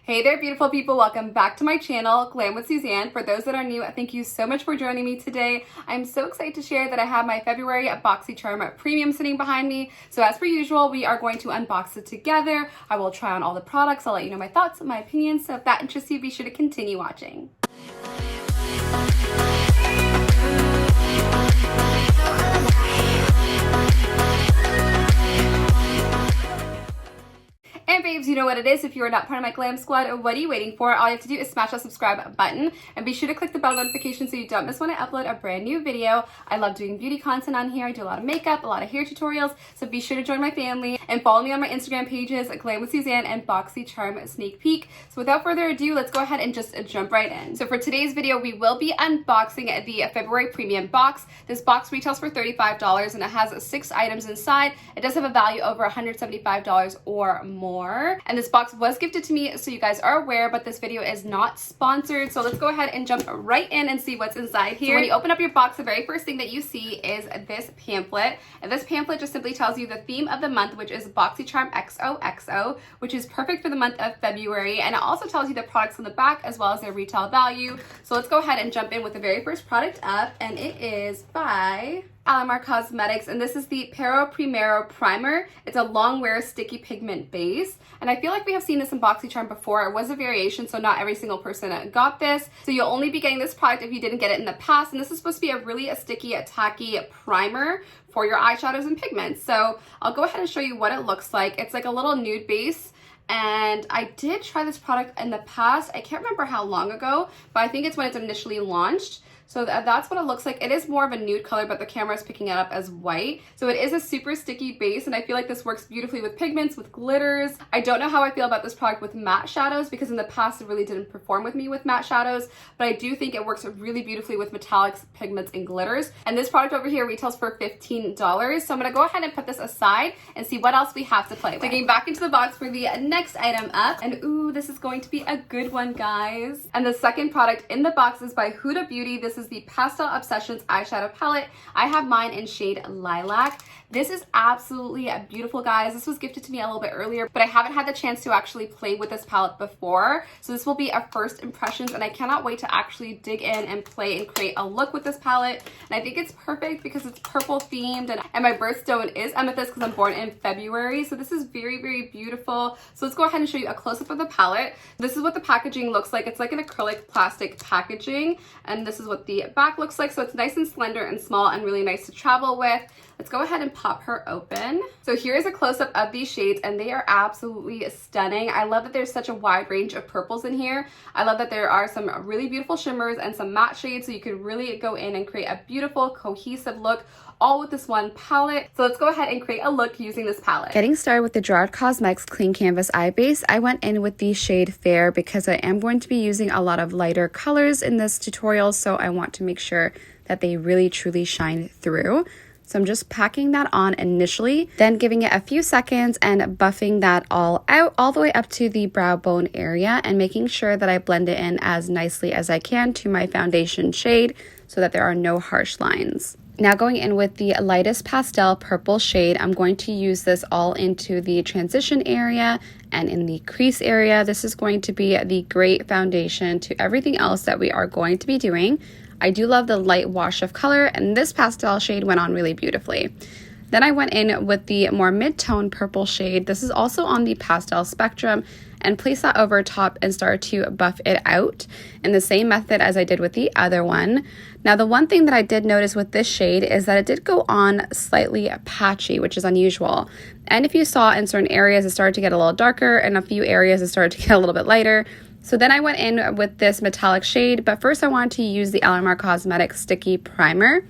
Hey there, beautiful people. Welcome back to my channel, Glam with Suzanne. For those that are new, thank you so much for joining me today. I'm so excited to share that I have my February Boxycharm Premium sitting behind me. So as per usual, we are going to unbox it together. I will try on all the products. I'll let you know my thoughts and my opinions. So if that interests you, be sure to continue watching. And babes, you know what it is. If you are not part of my glam squad, what are you waiting for? All you have to do is smash that subscribe button and be sure to click the bell notification so you don't miss when I upload a brand new video. I love doing beauty content on here. I do a lot of makeup, a lot of hair tutorials, so be sure to join my family and follow me on my Instagram pages, Glam with Suzanne and Boxycharm Sneak Peek. So without further ado, let's go ahead and just jump right in. So for today's video, we will be unboxing the February Premium box. This box retails for $35 and it has 6 items inside. It does have a value over $175 or more. And this box was gifted to me, so you guys are aware, but this video is not sponsored. So let's go ahead and jump right in and see what's inside here. So when you open up your box, the very first thing that you see is this pamphlet. And this pamphlet just simply tells you the theme of the month, which is Boxycharm XOXO, which is perfect for the month of February. And it also tells you the products on the back as well as their retail value. So let's go ahead and jump in with the very first product up, and it is by Eyeliner Cosmetics, and this is the Pero Primero Primer. It's a long wear sticky pigment base, and I feel like we have seen this in Boxycharm before. It was a variation, so not every single person got this. So you'll only be getting this product if you didn't get it in the past, and this is supposed to be a really sticky, tacky primer for your eyeshadows and pigments. So I'll go ahead and show you what it looks like. It's like a little nude base. And I did try this product in the past. I can't remember how long ago, but I think it's when it's initially launched. So that's what it looks like. It is more of a nude color, but the camera is picking it up as white. So it is a super sticky base, and I feel like this works beautifully with pigments, with glitters. I don't know how I feel about this product with matte shadows, because in the past it really didn't perform with me with matte shadows, but I do think it works really beautifully with metallics, pigments, and glitters. And this product over here retails for $15. So I'm gonna go ahead and put this aside and see what else we have to play with. So getting back into the box for the next item up, and ooh, this is going to be a good one, guys. And the second product in the box is by Huda Beauty. This is the Pastel Obsessions eyeshadow palette. I have mine in shade Lilac. This is absolutely beautiful, guys. This was gifted to me a little bit earlier, but I haven't had the chance to actually play with this palette before. So this will be a first impressions, and I cannot wait to actually dig in and play and create a look with this palette. And I think it's perfect because it's purple themed, and my birthstone is amethyst because I'm born in February. So this is very, very beautiful. So let's go ahead and show you a close-up of the palette. This is what the packaging looks like. It's like an acrylic plastic packaging, and this is what the back looks like. So it's nice and slender and small and really nice to travel with. Let's go ahead and pop her open. So here's a close-up of these shades, and they are absolutely stunning. I love that there's such a wide range of purples in here. I love that there are some really beautiful shimmers and some matte shades, so you can really go in and create a beautiful cohesive look all with this one palette. So let's go ahead and create a look using this palette. Getting started with the GERARD Cosmetics Clean Canvas Eye Base, I went in with the shade Fair because I am going to be using a lot of lighter colors in this tutorial, so I want to make sure that they really truly shine through. So I'm just packing that on initially, then giving it a few seconds and buffing that all out all the way up to the brow bone area and making sure that I blend it in as nicely as I can to my foundation shade so that there are no harsh lines. Now going in with the lightest pastel purple shade, I'm going to use this all into the transition area and in the crease area. This is going to be the great foundation to everything else that we are going to be doing. I do love the light wash of color, and this pastel shade went on really beautifully. Then I went in with the more mid-tone purple shade. This is also on the pastel spectrum, and placed that over top and started to buff it out in the same method as I did with the other one. Now, the one thing that I did notice with this shade is that it did go on slightly patchy, which is unusual. And if you saw in certain areas, it started to get a little darker, and a few areas it started to get a little bit lighter. So then I went in with this metallic shade, but first I wanted to use the Eyeliner Cosmetics Sticky Primer.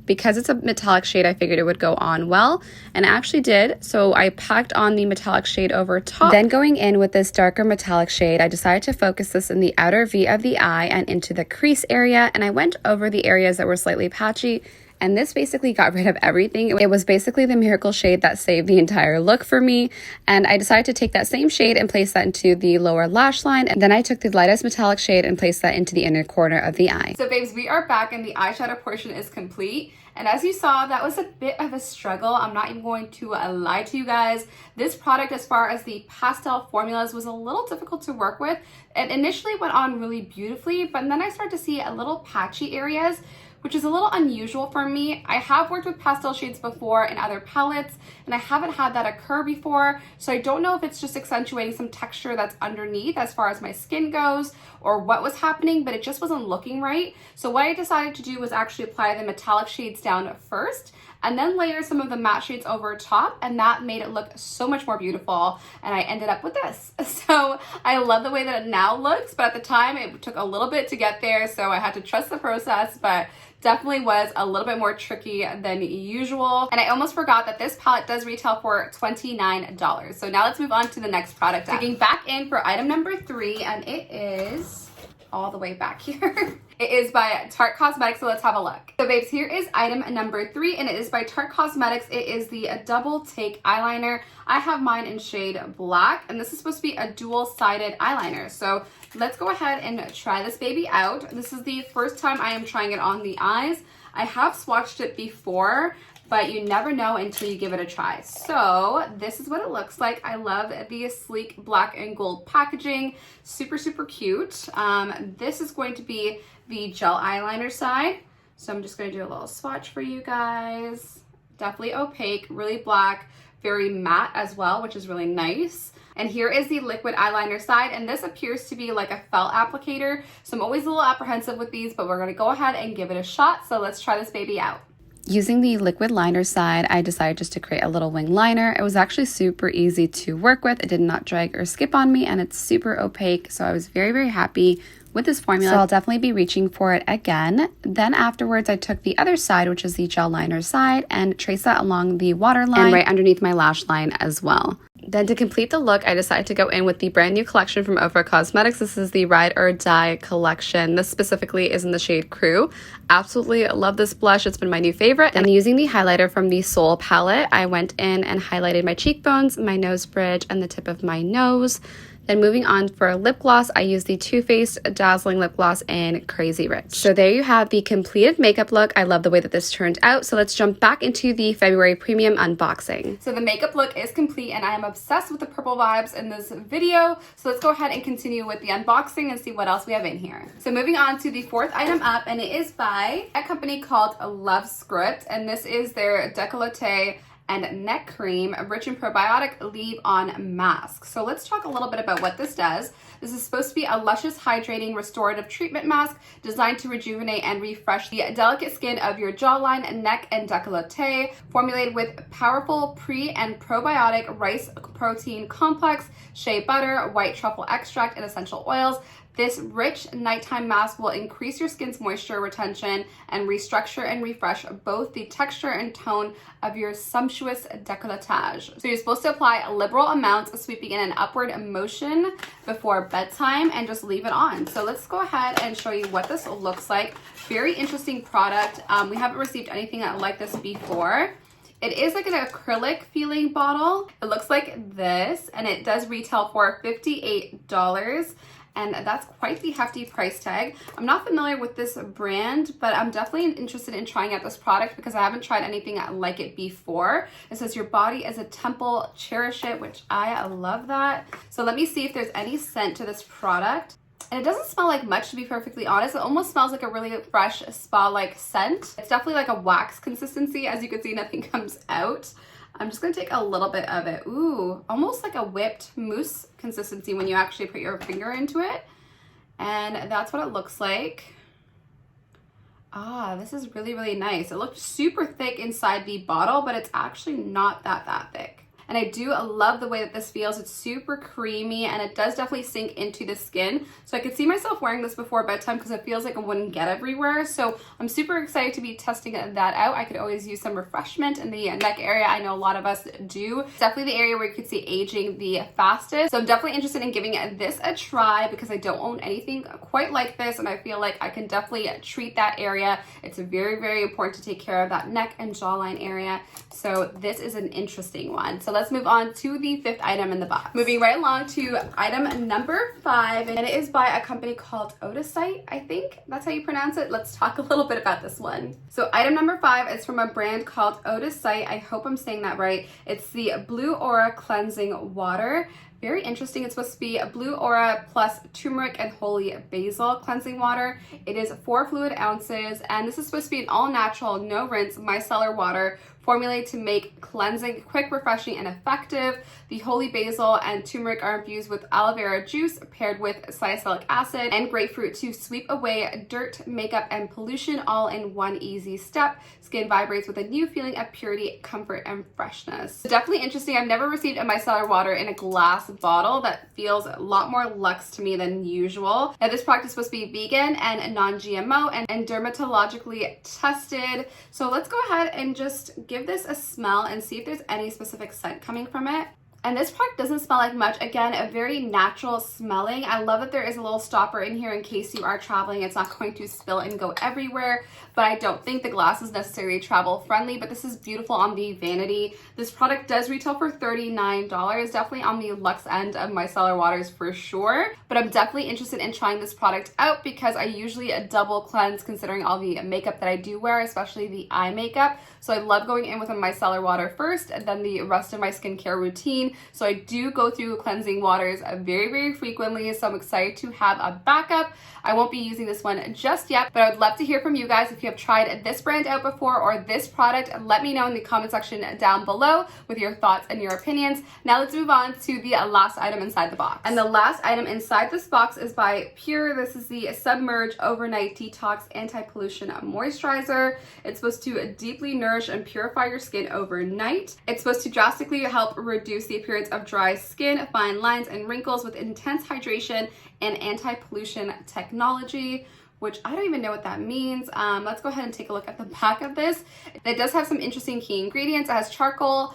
Because it's a metallic shade, I figured it would go on well, and it actually did. So I packed on the metallic shade over top. Then going in with this darker metallic shade, I decided to focus this in the outer V of the eye and into the crease area, and I went over the areas that were slightly patchy and this basically got rid of everything. It was basically the miracle shade that saved the entire look for me, and I decided to take that same shade and place that into the lower lash line, and then I took the lightest metallic shade and placed that into the inner corner of the eye. So babes, we are back and the eyeshadow portion is complete. And as you saw, that was a bit of a struggle. I'm not even going to lie to you guys. This product, as far as the pastel formulas, was a little difficult to work with. It initially went on really beautifully, but then I started to see a little patchy areas, which is a little unusual for me. I have worked with pastel shades before in other palettes, and I haven't had that occur before, so I don't know if it's just accentuating some texture that's underneath as far as my skin goes, or what was happening, but it just wasn't looking right. So what I decided to do was actually apply the metallic shades down first, and then layer some of the matte shades over top, and that made it look so much more beautiful, and I ended up with this. So I love the way that it now looks, but at the time it took a little bit to get there, so I had to trust the process, but definitely was a little bit more tricky than usual. And I almost forgot that this palette does retail for $29. So now let's move on to the next product. Digging back in for item number 3, and it is all the way back here. It is by Tarte Cosmetics, so let's have a look. So babes, here is item number 3, and it is by Tarte Cosmetics. It is the double take eyeliner. I have mine in shade black, and this is supposed to be a dual-sided eyeliner. So let's go ahead and try this baby out. This is the first time I am trying it on the eyes. I have swatched it before, but you never know until you give it a try. So this is what it looks like. I love the sleek black and gold packaging. Super, super cute. This is going to be the gel eyeliner side. So I'm just gonna do a little swatch for you guys. Definitely opaque, really black, very matte as well, which is really nice. And here is the liquid eyeliner side, and this appears to be like a felt applicator. So I'm always a little apprehensive with these, but we're gonna go ahead and give it a shot. So let's try this baby out. Using the liquid liner side, I decided just to create a little wing liner. It was actually super easy to work with. It did not drag or skip on me, and it's super opaque. So I was very, very happy with this formula. So I'll definitely be reaching for it again. Then afterwards, I took the other side, which is the gel liner side, and traced that along the waterline and right underneath my lash line as well. Then to complete the look, I decided to go in with the brand new collection from OFRA Cosmetics. This is the Ride or Die collection. This specifically is in the shade Crew. Absolutely love this blush. It's been my new favorite. And using the highlighter from the Soul palette, I went in and highlighted my cheekbones, my nose bridge, and the tip of my nose. Then moving on for a lip gloss, I used the Too Faced Dazzling Lip Gloss in Crazy Rich. So there you have the completed makeup look. I love the way that this turned out. So let's jump back into the February premium unboxing. So the makeup look is complete, and I am obsessed with the purple vibes in this video. So let's go ahead and continue with the unboxing and see what else we have in here. So moving on to the 4th item up, and it is by a company called Love Script, and this is their Décolleté and neck cream, rich in probiotic leave-on mask. So let's talk a little bit about what this does. This is supposed to be a luscious, hydrating, restorative treatment mask designed to rejuvenate and refresh the delicate skin of your jawline, neck, and décolleté. Formulated with powerful pre- and probiotic rice protein complex, shea butter, white truffle extract, and essential oils, this rich nighttime mask will increase your skin's moisture retention and restructure and refresh both the texture and tone of your sumptuous décolletage. So you're supposed to apply liberal amounts, sweeping in an upward motion before bedtime, and just leave it on. So let's go ahead and show you what this looks like. Very interesting product. We haven't received anything like this before. It is like an acrylic feeling bottle. It looks like this, and it does retail for $58. And that's quite the hefty price tag. I'm not familiar with this brand, but I'm definitely interested in trying out this product because I haven't tried anything like it before. It says your body is a temple, cherish it, which I love that. So let me see if there's any scent to this product. And it doesn't smell like much, to be perfectly honest. It almost smells like a really fresh spa-like scent. It's definitely like a wax consistency. As you can see, nothing comes out. I'm just gonna take a little bit of it. Ooh, almost like a whipped mousse consistency when you actually put your finger into it. And that's what it looks like. Ah, this is really, really nice. It looks super thick inside the bottle, but it's actually not that thick. and I do love the way that this feels. It's super creamy and it does definitely sink into the skin. So I could see myself wearing this before bedtime because it feels like it wouldn't get everywhere. So I'm super excited to be testing that out. I could always use some refreshment in the neck area. I know a lot of us do. It's definitely the area where you could see aging the fastest. So I'm definitely interested in giving this a try because I don't own anything quite like this, and I feel like I can definitely treat that area. It's very, very important to take care of that neck and jawline area. So this is an interesting one. So let's move on to the 5th item in the box. Moving right along to item number 5, and it is by a company called Boxy, I think that's how you pronounce it. Let's talk a little bit about this one. So item number 5 is from a brand called Boxy. I hope I'm saying that right. It's the Blue Aura Cleansing Water. Very interesting. It's supposed to be a Blue Aura plus turmeric and holy basil cleansing water. It is 4 fluid ounces, and this is supposed to be an all-natural, no-rinse micellar water formulated to make cleansing quick, refreshing, and effective. The holy basil and turmeric are infused with aloe vera juice paired with salicylic acid and grapefruit to sweep away dirt, makeup, and pollution all in one easy step. Skin vibrates with a new feeling of purity, comfort, and freshness. Definitely interesting. I've never received a micellar water in a glass bottle. That feels a lot more luxe to me than usual. Now this product is supposed to be vegan and non-GMO and dermatologically tested. So let's go ahead and just give this a smell and see if there's any specific scent coming from it. And this product doesn't smell like much. Again, a very natural smelling. I love that there is a little stopper in here in case you are traveling. It's not going to spill and go everywhere, but I don't think the glass is necessarily travel friendly, but this is beautiful on the vanity. This product does retail for $39, definitely on the luxe end of micellar waters for sure, but I'm definitely interested in trying this product out because I usually double cleanse considering all the makeup that I do wear, especially the eye makeup. So I love going in with a micellar water first and then the rest of my skincare routine. So I do go through cleansing waters very, very frequently. So I'm excited to have a backup. I won't be using this one just yet, but I would love to hear from you guys if you have tried this brand out before or this product. Let me know in the comment section down below with your thoughts and your opinions. Now let's move on to the last item inside the box. And the last item inside this box is by Pure. This is the Submerge Overnight Detox Anti-Pollution Moisturizer. It's supposed to deeply nourish and purify your skin overnight. It's supposed to drastically help reduce the appearance of dry skin, fine lines, and wrinkles with intense hydration and anti-pollution technology, which I don't even know what that means. Let's go ahead and take a look at the back of this. It does have some interesting key ingredients. It has charcoal,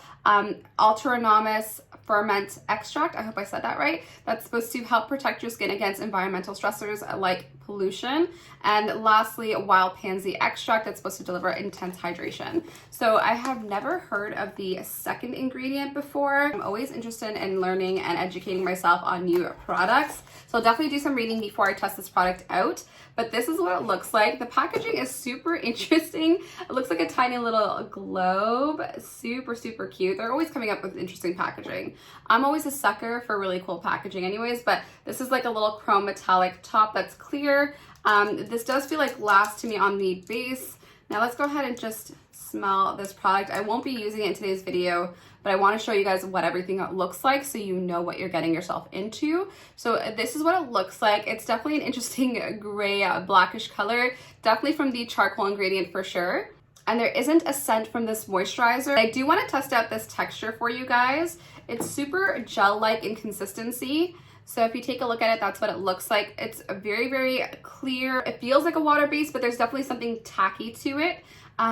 autonomous ferment extract, I hope I said that right. That's supposed to help protect your skin against environmental stressors like pollution. And lastly, wild pansy extract that's supposed to deliver intense hydration. So I have never heard of the second ingredient before. I'm always interested in learning and educating myself on new products. So I'll definitely do some reading before I test this product out. But this is what it looks like. The packaging is super interesting. It looks like a tiny little globe. Super, super cute. They're always coming up with interesting packaging. I'm always a sucker for really cool packaging anyways, but this is like a little chrome metallic top that's clear. This does feel like glass to me on the base. Now let's go ahead and just smell this product. I won't be using it in today's video, but I want to show you guys what everything looks like so you know what you're getting yourself into. So this is what it looks like. It's definitely an interesting gray blackish color, definitely from the charcoal ingredient for sure. And there isn't a scent from this moisturizer. I do want to test out this texture for you guys. It's super gel-like in consistency. So if you take a look at it, that's what it looks like. It's very, very clear. It feels like a water base, but there's definitely something tacky to it.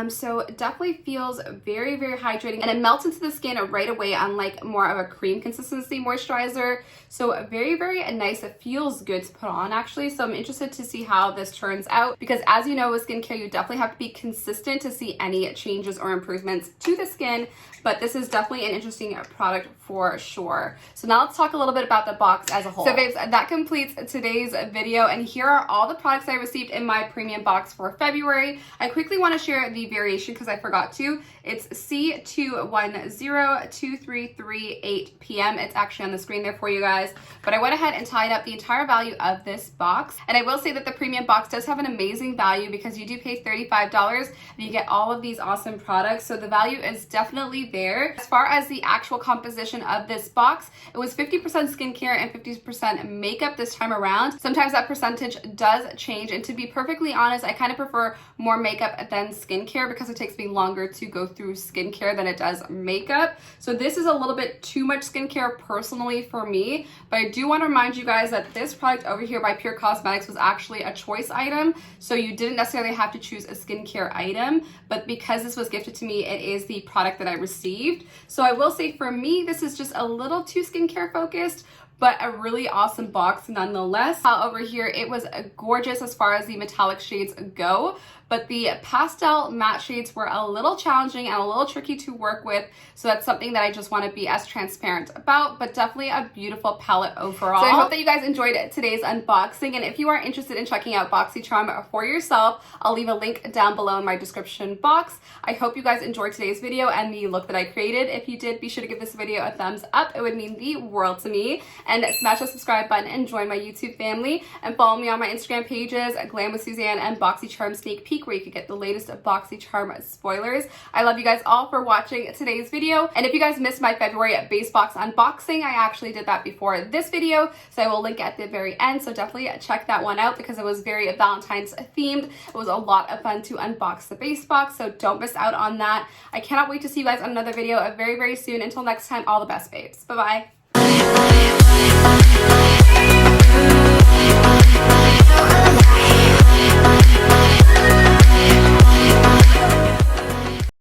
So it definitely feels very, very hydrating and it melts into the skin right away, unlike more of a cream consistency moisturizer. So very, very nice. It feels good to put on actually. So I'm interested to see how this turns out because as you know with skincare, you definitely have to be consistent to see any changes or improvements to the skin. But this is definitely an interesting product for sure. So now let's talk a little bit about the box as a whole. So babes, that completes today's video. And here are all the products I received in my premium box for February. I quickly want to share the variation because I forgot to. It's C21023338 PM. It's actually on the screen there for you guys. But I went ahead and tied up the entire value of this box. And I will say that the premium box does have an amazing value because you do pay $35 and you get all of these awesome products. So the value is definitely there. As far as the actual composition of this box, it was 50% skincare and 50% makeup this time around. Sometimes that percentage does change, and to be perfectly honest, I kind of prefer more makeup than skincare skincare because it takes me longer to go through skincare than it does makeup. So this is a little bit too much skincare personally for me, but I do want to remind you guys that this product over here by Pure Cosmetics was actually a choice item. So you didn't necessarily have to choose a skincare item, but because this was gifted to me, it is the product that I received. So I will say for me, this is just a little too skincare focused, but a really awesome box nonetheless. Over here, it was gorgeous as far as the metallic shades go, but the pastel matte shades were a little challenging and a little tricky to work with. So that's something that I just want to be as transparent about, but definitely a beautiful palette overall. So I hope that you guys enjoyed today's unboxing. And if you are interested in checking out Boxycharm for yourself, I'll leave a link down below in my description box. I hope you guys enjoyed today's video and the look that I created. If you did, be sure to give this video a thumbs up. It would mean the world to me. And smash the subscribe button and join my YouTube family. And follow me on my Instagram pages, Glam with Suzanne and Boxycharm Sneak Peek, where you can get the latest Boxycharm spoilers. I love you guys all for watching today's video. And if you guys missed my February base box unboxing, I actually did that before this video, so I will link at the very end. So definitely check that one out because it was very Valentine's themed. It was a lot of fun to unbox the base box, so don't miss out on that. I cannot wait to see you guys on another video very, very soon. Until next time, all the best, babes. Bye-bye.